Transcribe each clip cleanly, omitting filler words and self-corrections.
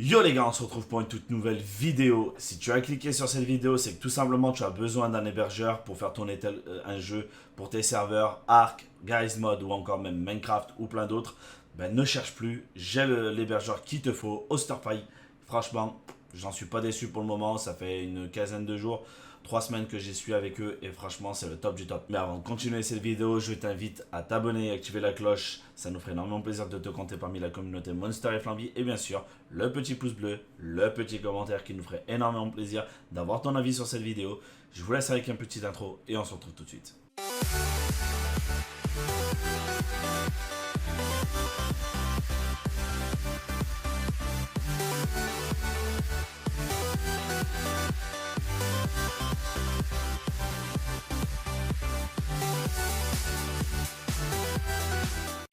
Yo les gars, on se retrouve pour une toute nouvelle vidéo. Si tu as cliqué sur cette vidéo, c'est que tout simplement tu as besoin d'un hébergeur pour faire tourner un jeu pour tes serveurs Ark, Guys Mod ou encore même Minecraft ou plein d'autres. Ben ne cherche plus, j'ai l'hébergeur qu'il te faut, Osterfy. Franchement, j'en suis pas déçu pour le moment, ça fait une quinzaine de jours, 3 semaines que j'y suis avec eux et franchement c'est le top du top. Mais avant de continuer cette vidéo, je t'invite à t'abonner et activer la cloche. Ça nous ferait énormément plaisir de te compter parmi la communauté Monster et Flamby. Et bien sûr, le petit pouce bleu, le petit commentaire qui nous ferait énormément plaisir d'avoir ton avis sur cette vidéo. Je vous laisse avec un petit intro et on se retrouve tout de suite.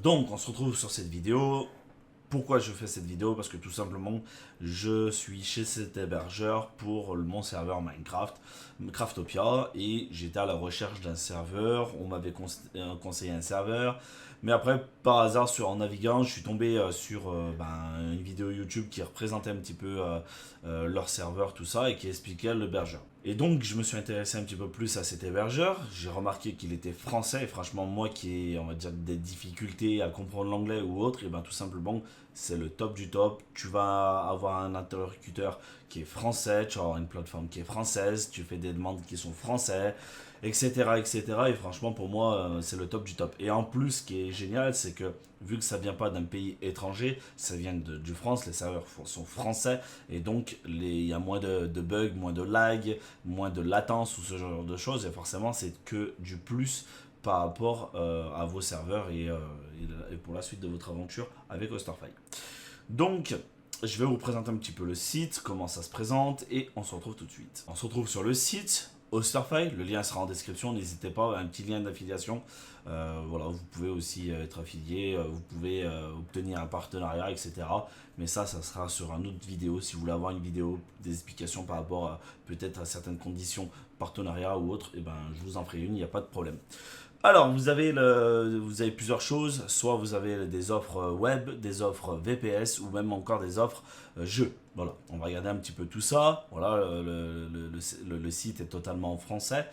Donc on se retrouve sur cette vidéo. Pourquoi je fais cette vidéo? Parce que tout simplement, je suis chez cet hébergeur pour mon serveur Minecraft, Craftopia, et j'étais à la recherche d'un serveur. On m'avait conseillé un serveur, mais après, par hasard, en naviguant, je suis tombé sur une vidéo YouTube qui représentait un petit peu leur serveur, tout ça, et qui expliquait l'hébergeur. Et donc, je me suis intéressé un petit peu plus à cet hébergeur. J'ai remarqué qu'il était français, et franchement, moi qui ai, on va dire, des difficultés à comprendre l'anglais ou autre, et bien tout simplement, c'est le top du top. Tu vas avoir un interlocuteur qui est français, tu vas avoir une plateforme qui est française, tu fais des demandes qui sont français, etc. etc. Et franchement, pour moi, c'est le top du top. Et en plus, ce qui est génial, c'est que vu que ça vient pas d'un pays étranger, ça vient du France, les serveurs sont français, et donc il y a moins de bugs, moins de lag, moins de latence ou ce genre de choses, et forcément, c'est que du plus par rapport à vos serveurs et pour la suite de votre aventure avec Osterfy. Donc, je vais vous présenter un petit peu le site, comment ça se présente, et on se retrouve tout de suite. On se retrouve sur le site Osterfy, le lien sera en description, n'hésitez pas, un petit lien d'affiliation. Voilà, vous pouvez aussi être affilié, vous pouvez obtenir un partenariat, etc. Mais ça sera sur une autre vidéo. Si vous voulez avoir une vidéo, des explications par rapport à peut-être à certaines conditions, partenariat ou autre, et ben, je vous en ferai une, il n'y a pas de problème. Alors, vous avez plusieurs choses. Soit vous avez des offres web, des offres VPS ou même encore des offres jeux. Voilà, on va regarder un petit peu tout ça. Voilà, le site est totalement en français.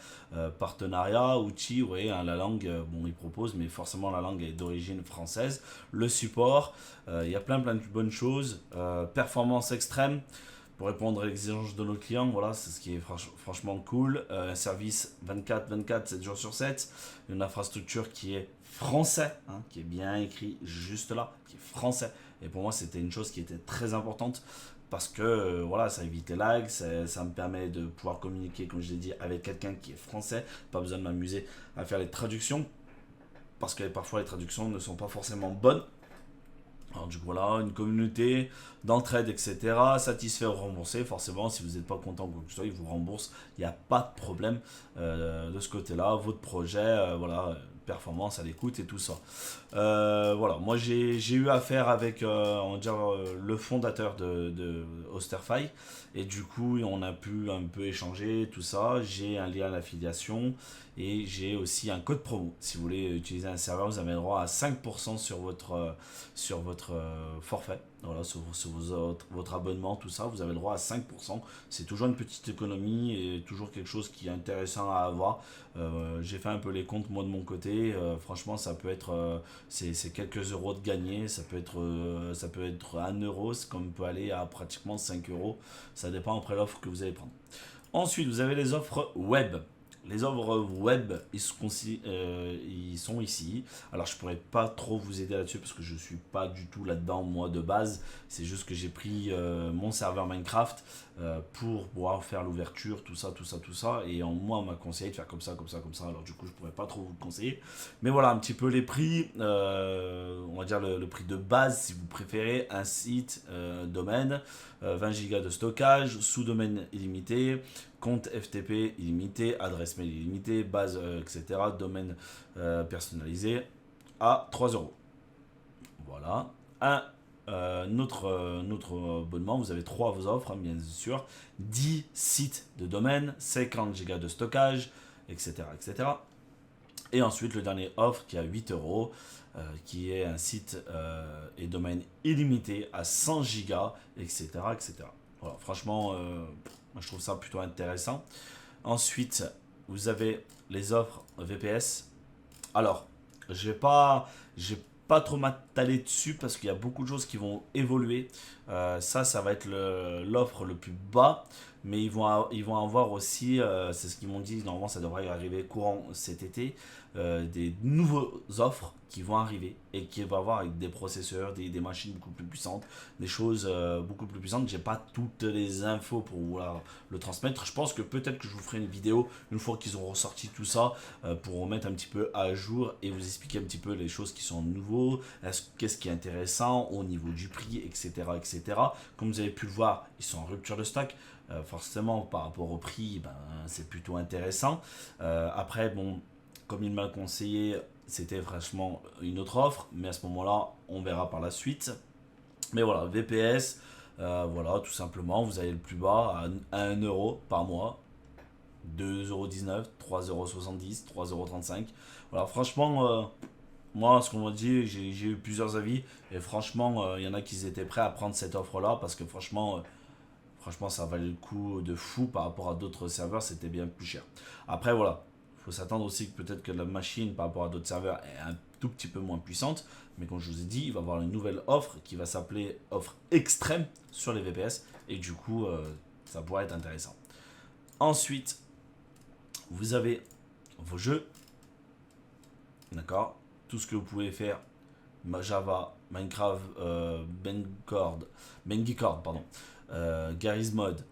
Partenariat, outils, vous voyez, hein, la langue, bon, il propose, mais forcément la langue est d'origine française. Le support, il y a plein de bonnes choses. Performance extrême. Pour répondre à l'exigence de nos clients, voilà, c'est ce qui est franchement cool. Un service 24/24, 7 jours sur 7. Une infrastructure qui est français, hein, qui est bien écrit juste là, qui est français. Et pour moi, c'était une chose qui était très importante parce que voilà, ça évite les lags, ça me permet de pouvoir communiquer, comme je l'ai dit, avec quelqu'un qui est français. Pas besoin de m'amuser à faire les traductions parce que parfois les traductions ne sont pas forcément bonnes. Alors du coup voilà, une communauté d'entraide, etc. Satisfait ou remboursé, forcément si vous n'êtes pas content ou quoi que ce soit, ils vous remboursent, il n'y a pas de problème de ce côté-là. Votre projet, voilà, performance à l'écoute et tout ça. Voilà, moi j'ai eu affaire avec on va dire, le fondateur de Osterfy, et du coup on a pu un peu échanger tout ça. J'ai un lien d'affiliation et j'ai aussi un code promo. Si vous voulez utiliser un serveur, vous avez le droit à 5% sur votre forfait. Voilà, sur votre abonnement, tout ça, vous avez le droit à 5%. C'est toujours une petite économie et toujours quelque chose qui est intéressant à avoir. J'ai fait un peu les comptes moi de mon côté. Franchement, ça peut être c'est quelques euros de gagné. Ça peut être 1 euro, comme peut aller à pratiquement 5 euros. Ça dépend après l'offre que vous allez prendre. Ensuite, vous avez les offres web. Les offres web, ils sont ici. Alors, je pourrais pas trop vous aider là-dessus parce que je suis pas du tout là-dedans, moi, de base. C'est juste que j'ai pris mon serveur Minecraft pour pouvoir faire l'ouverture, tout ça, tout ça, tout ça. Et moi, on m'a conseillé de faire comme ça, comme ça, comme ça. Alors, du coup, je pourrais pas trop vous le conseiller. Mais voilà, un petit peu les prix. On va dire le prix de base, si vous préférez. Un site, domaine, 20 Go de stockage, sous-domaine illimité, compte FTP illimité, adresse mail illimitée, base, etc. Domaine personnalisé à 3 euros. Voilà. Notre abonnement, vous avez 3 offres, hein, bien sûr. 10 sites de domaine, 50 Go de stockage, etc., etc. Et ensuite, le dernier offre qui est à 8 euros. qui est un site et domaine illimité à 100 gigas, etc. etc. Voilà, franchement, moi, je trouve ça plutôt intéressant. Ensuite, vous avez les offres VPS. Alors, je vais pas trop m'attaler dessus parce qu'il y a beaucoup de choses qui vont évoluer. Ça va être l'offre le plus bas, mais ils vont avoir aussi, c'est ce qu'ils m'ont dit, normalement ça devrait arriver courant cet été, des nouveaux offres qui vont arriver et qui vont avoir avec des processeurs, des machines beaucoup plus puissantes, des choses beaucoup plus puissantes. J'ai pas toutes les infos pour vouloir le transmettre. Je pense que peut-être que je vous ferai une vidéo une fois qu'ils auront ressorti tout ça pour remettre un petit peu à jour et vous expliquer un petit peu les choses qui sont nouveaux, qu'est-ce qui est intéressant au niveau du prix, etc., etc. Comme vous avez pu le voir, ils sont en rupture de stock. Forcément, par rapport au prix, ben, c'est plutôt intéressant. Après, bon, comme il m'a conseillé, c'était franchement une autre offre, mais à ce moment-là, on verra par la suite. Mais voilà, VPS, voilà, tout simplement, vous avez le plus bas à 1 euro par mois, 2,19 €, 3,70 €, 3,35 €. Voilà, franchement, moi, ce qu'on m'a dit, j'ai eu plusieurs avis, et franchement, il y en a qui étaient prêts à prendre cette offre-là, parce que franchement, ça valait le coup de fou par rapport à d'autres serveurs, c'était bien plus cher. Après, voilà, il faut s'attendre aussi que peut-être que la machine par rapport à d'autres serveurs est un tout petit peu moins puissante. Mais comme je vous ai dit, il va y avoir une nouvelle offre qui va s'appeler offre extrême sur les VPS. Et du coup, ça pourrait être intéressant. Ensuite, vous avez vos jeux. D'accord. Tout ce que vous pouvez faire. Java, Minecraft, Bengicord, pardon. Garry's Mod,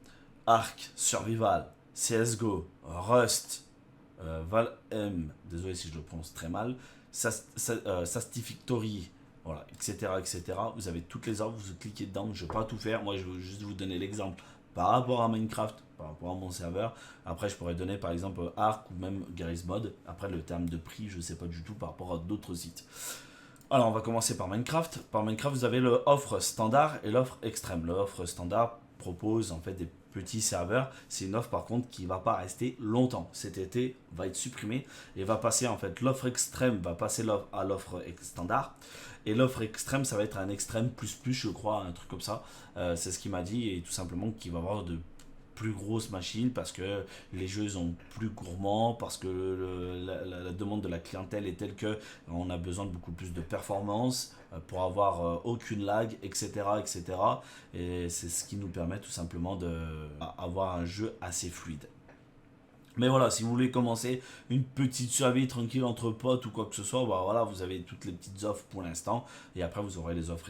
Ark, Survival, CSGO, Rust, Valheim, désolé si je le prononce très mal, Satisfactory, voilà, etc., etc. Vous avez toutes les offres, vous cliquez dedans, je ne vais pas tout faire, moi je veux juste vous donner l'exemple par rapport à Minecraft, par rapport à mon serveur. Après je pourrais donner par exemple Ark ou même Garry's Mod. Après le terme de prix, je ne sais pas du tout par rapport à d'autres sites. Alors on va commencer par Minecraft. Par Minecraft, vous avez l'offre standard et l'offre extrême. L'offre standard propose en fait des petits serveurs. C'est une offre par contre qui va pas rester longtemps. Cet été va être supprimée et va passer en fait l'offre extrême va passer à l'offre standard. Et l'offre extrême, ça va être un extrême plus, je crois, un truc comme ça. C'est ce qu'il m'a dit, et tout simplement qu'il va y avoir de plus grosses machines parce que les jeux sont plus gourmands, parce que la demande de la clientèle est telle que on a besoin de beaucoup plus de performance pour avoir aucune lag, etc., etc. Et c'est ce qui nous permet tout simplement d'avoir un jeu assez fluide. Mais voilà, si vous voulez commencer une petite survie tranquille entre potes ou quoi que ce soit, bah voilà, vous avez toutes les petites offres pour l'instant. Et après, vous aurez les offres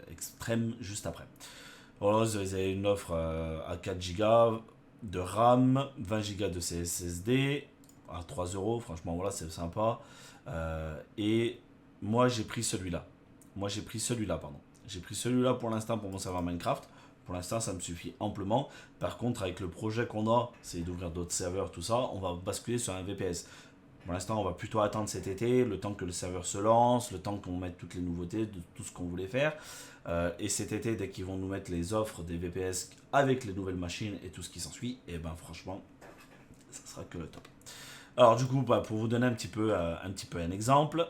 extrêmes juste après. Voilà, vous avez une offre à 4 Go de RAM, 20 Go de SSD à 3 euros. Franchement, voilà, c'est sympa. Et moi, j'ai pris celui-là. Pardon. J'ai pris celui-là pour l'instant pour mon serveur Minecraft. Pour l'instant, ça me suffit amplement. Par contre, avec le projet qu'on a, c'est d'ouvrir d'autres serveurs, tout ça, on va basculer sur un VPS. Pour l'instant, on va plutôt attendre cet été, le temps que le serveur se lance, le temps qu'on mette toutes les nouveautés de tout ce qu'on voulait faire. Et cet été, dès qu'ils vont nous mettre les offres des VPS avec les nouvelles machines et tout ce qui s'ensuit, et ben franchement, ça sera que le top. Alors du coup, pour vous donner un petit peu un exemple,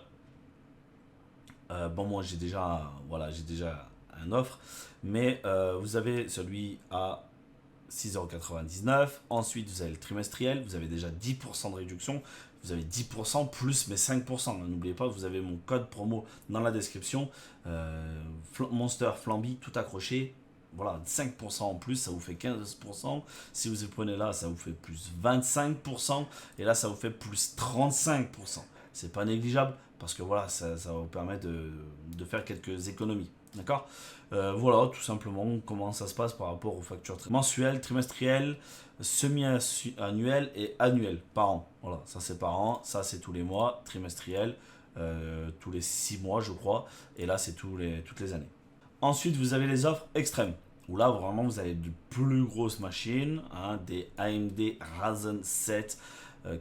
bon moi j'ai déjà un offre, mais vous avez celui à 6,99 €. Ensuite, vous avez le trimestriel, vous avez déjà 10% de réduction. Vous avez 10% plus mes 5%. N'oubliez pas, vous avez mon code promo dans la description. Monster Flamby, tout accroché. Voilà, 5% en plus, ça vous fait 15%. Si vous prenez là, ça vous fait plus 25%. Et là, ça vous fait plus 35%. C'est pas négligeable parce que voilà, ça va vous permettre de faire quelques économies. D'accord. Voilà, tout simplement, comment ça se passe par rapport aux factures mensuelles, trimestrielles, semi-annuelles et annuelles par an. Voilà, ça c'est par an, ça c'est tous les mois, trimestriel, tous les 6 mois, je crois, et là c'est toutes les années. Ensuite, vous avez les offres extrêmes, où là vraiment vous avez de plus grosses machines, hein, des AMD Ryzen 7.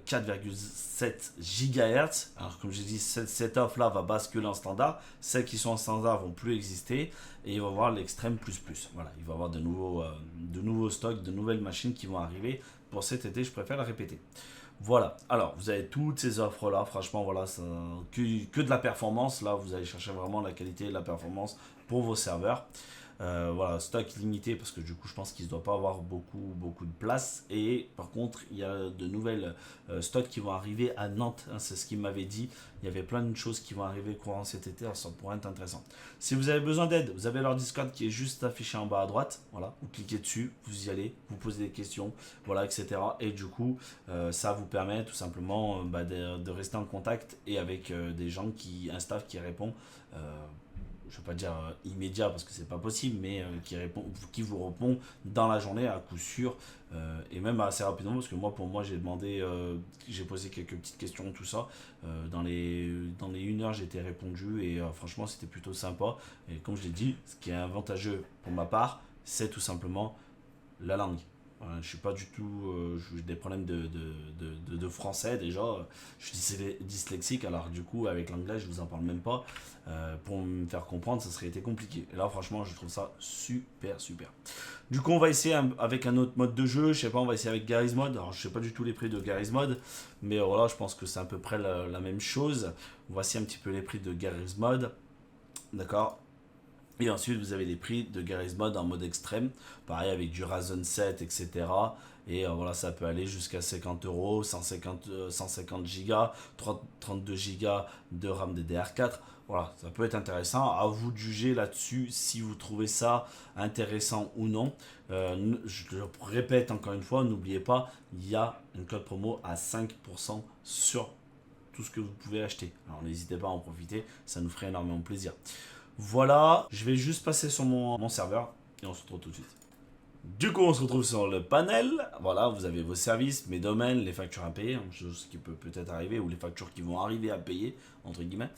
4,7 GHz. Alors comme j'ai dit, cette offre là va basculer en standard. Celles qui sont en standard vont plus exister et il va y avoir l'extrême plus. Voilà, il va y avoir de nouveaux stocks, de nouvelles machines qui vont arriver pour cet été. Je préfère la répéter. Voilà, alors vous avez toutes ces offres là, franchement voilà, ça, que de la performance, là vous allez chercher vraiment la qualité et la performance pour vos serveurs. Voilà, stock limité parce que du coup je pense qu'il ne doit pas avoir beaucoup de place. Et par contre il y a de nouvelles stocks qui vont arriver à Nantes, hein, c'est ce qu'il m'avait dit. Il y avait plein de choses qui vont arriver courant cet été, alors ça pourrait être intéressant. Si vous avez besoin d'aide, vous avez leur Discord qui est juste affiché en bas à droite. Voilà, vous cliquez dessus, vous y allez, vous posez des questions, voilà, etc. Et du coup, ça vous permet tout simplement de rester en contact et avec des gens un staff qui répond. Je ne veux pas dire immédiat parce que c'est pas possible, mais qui vous répond dans la journée à coup sûr et même assez rapidement parce que pour moi j'ai demandé, j'ai posé quelques petites questions, tout ça. Dans les 1 heure j'ai été répondu et franchement c'était plutôt sympa. Et comme je l'ai dit, ce qui est avantageux pour ma part, c'est tout simplement la langue. Voilà, je suis pas du tout. J'ai des problèmes de français déjà. Je suis dyslexique, alors du coup, avec l'anglais, je vous en parle même pas. Pour me faire comprendre, ça serait été compliqué. Et là, franchement, je trouve ça super, super. Du coup, on va essayer avec un autre mode de jeu. Je sais pas, on va essayer avec Garry's Mod. Alors, je sais pas du tout les prix de Garry's Mod, mais voilà, je pense que c'est à peu près la même chose. Voici un petit peu les prix de Garry's Mod. D'accord. Et ensuite, vous avez les prix de Garry's Mod en mode extrême, pareil avec du Ryzen 7, etc. Et voilà, ça peut aller jusqu'à 50 euros, 150 Go, 32 Go de RAM DDR4. Voilà, ça peut être intéressant. À vous de juger là-dessus si vous trouvez ça intéressant ou non. Je le répète encore une fois, n'oubliez pas, il y a un code promo à 5% sur tout ce que vous pouvez acheter. Alors n'hésitez pas à en profiter, ça nous ferait énormément plaisir. Voilà, je vais juste passer sur mon serveur et on se retrouve tout de suite. Du coup, on se retrouve sur le panel. Voilà, vous avez vos services, mes domaines, les factures à payer, chose qui peut peut-être arriver, ou les factures qui vont arriver à payer, entre guillemets.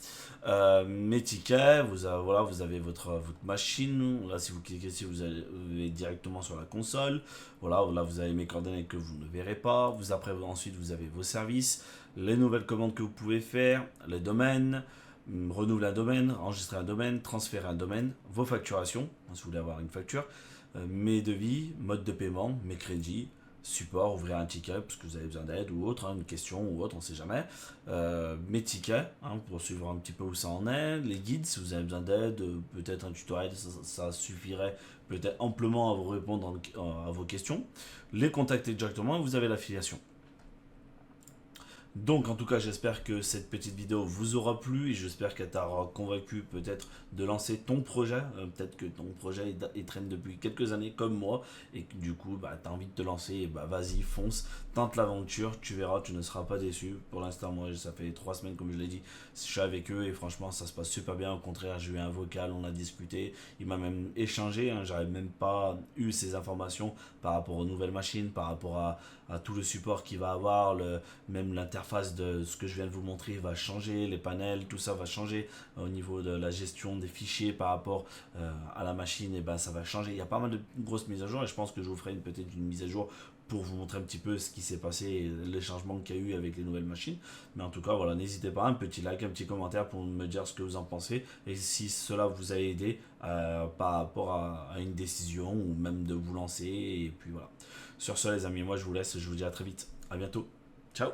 Mes tickets, voilà, vous avez votre machine. Là, si vous cliquez ici, vous allez directement sur la console. Voilà, là, vous avez mes coordonnées que vous ne verrez pas. Ensuite, vous avez vos services, les nouvelles commandes que vous pouvez faire, les domaines. Renouveler un domaine, enregistrer un domaine, transférer un domaine, vos facturations, si vous voulez avoir une facture, mes devis, mode de paiement, mes crédits, support, ouvrir un ticket parce que vous avez besoin d'aide ou autre, hein, une question ou autre, on ne sait jamais. Mes tickets, hein, pour suivre un petit peu où ça en est, les guides, si vous avez besoin d'aide, peut-être un tutoriel, ça suffirait peut-être amplement à vous répondre à vos questions. Les contacter directement et vous avez l'affiliation. Donc en tout cas j'espère que cette petite vidéo vous aura plu et j'espère qu'elle t'aura convaincu peut-être de lancer ton projet. Peut-être que ton projet il traîne depuis quelques années comme moi et que du coup tu as envie de te lancer, et vas-y fonce, tente l'aventure, tu verras, tu ne seras pas déçu. Pour l'instant moi ça fait 3 semaines comme je l'ai dit, je suis avec eux et franchement ça se passe super bien. Au contraire j'ai eu un vocal, on a discuté, il m'a même échangé, hein, j'avais même pas eu ces informations par rapport aux nouvelles machines, par rapport à tout le support qu'il va avoir, même l'interface de ce que je viens de vous montrer va changer, les panels, tout ça va changer au niveau de la gestion des fichiers par rapport à la machine, et ça va changer. Il y a pas mal de grosses mises à jour et je pense que je vous ferai peut-être une mise à jour pour vous montrer un petit peu ce qui s'est passé et les changements qu'il y a eu avec les nouvelles machines. Mais en tout cas, voilà, n'hésitez pas, un petit like, un petit commentaire pour me dire ce que vous en pensez et si cela vous a aidé par rapport à une décision ou même de vous lancer. Et puis voilà. Sur ce les amis, moi je vous laisse, je vous dis à très vite. À bientôt. Ciao.